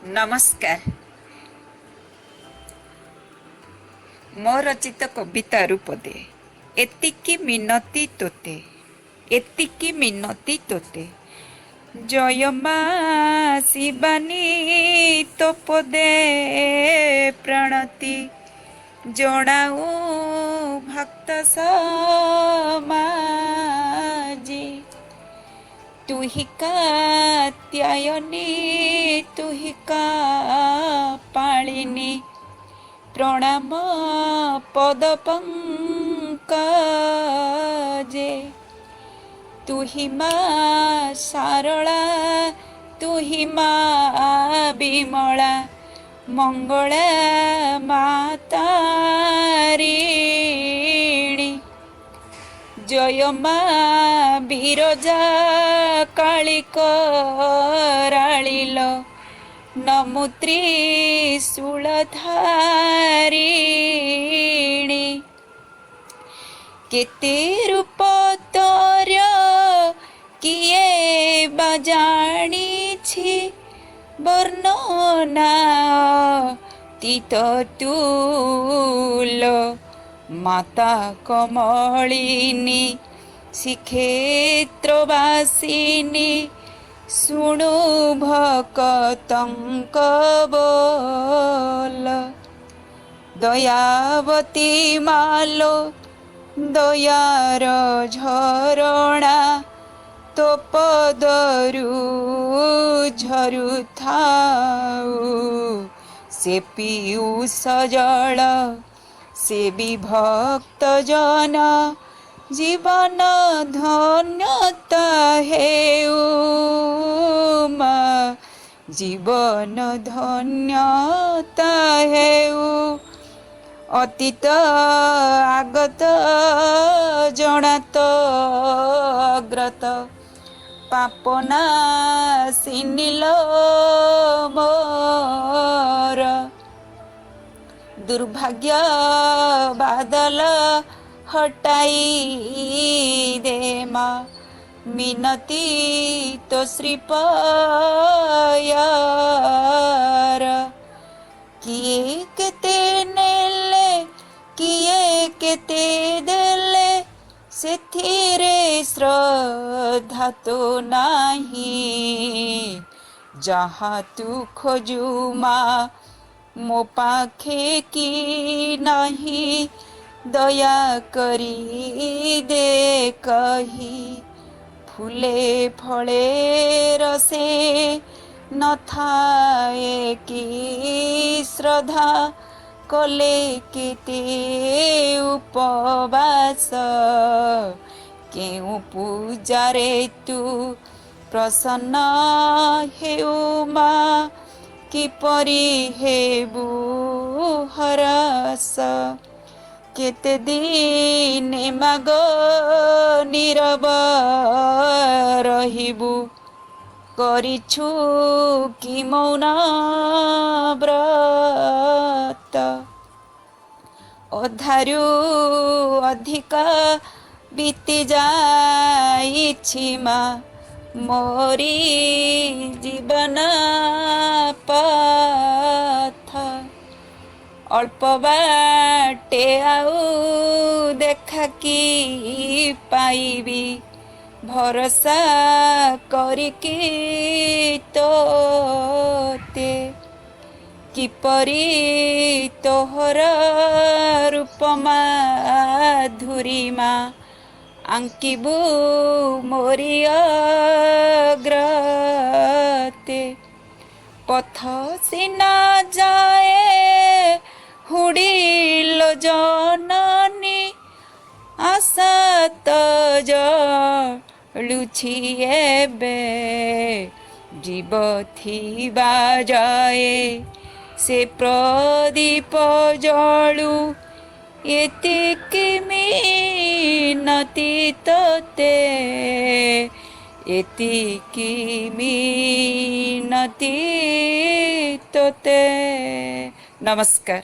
नमस्कार। मो रचित कविता रूपदे एतिकी मिनती तोते, एतिकी मिनती तोते, जय मा शिवानी तो पदे प्रणति जणाऊ भक्त समाजी। तुहि कात्यायनी तुहि का पालिनी प्रणाम पद पंकजे। तुहि मा सारला तुहि मा विमला मंगला मातारिणी। जय मा बिरजा काली कराळिल नमो त्रिशूलधारिणी। केते रूप तोर किए बा जानिछि वर्णना तीत तुल माता कमलिनी श्रीक्षेत्रवासिनी शुणु भक्तंक बोल। दयावती मालो दयार झरणा तो पदरु झरुथाउ से पीयूष जल से विभक्त जन जीवन धन्यता हेउ मा जीवन धन्यता हेउ। अतीत आगत जनात अग्रत पापना सिनिल मोर। दुर्भाग्य बादल हटाई दे माँ मिनती तो श्रीपयर। किए केते नेले किए केते देले सेथिरे श्रद्धा तो नाही। जहाँ तू खोजू माँ मो पाखे की नहीं दया करी दे कही। फूले फले रसे न थाए की श्रद्धा कले केते उपवास। केउ पूजारे तू प्रसन्न हेउ मा किपरि हेबु हरस। केते दिन माग नीरव रहिबु करिछु कि मौन व्रत। अधारु अधिक बीती जाइछि मा मोरी जीवन पथ। अल्प बाटे आउ देखा कि पाइबी भरोसा करिकी तोते। किपरि तोहर रूप माधुरीमा आंकिबु मोरी अग्रते। पथ सिना जाए हुडिल जननी आशा तो जलुछि एबे। जीव थिबा जाए से प्रदीप जलु एतिकी मिनती तोते, एतिकी मिनती तोते। नमस्कार।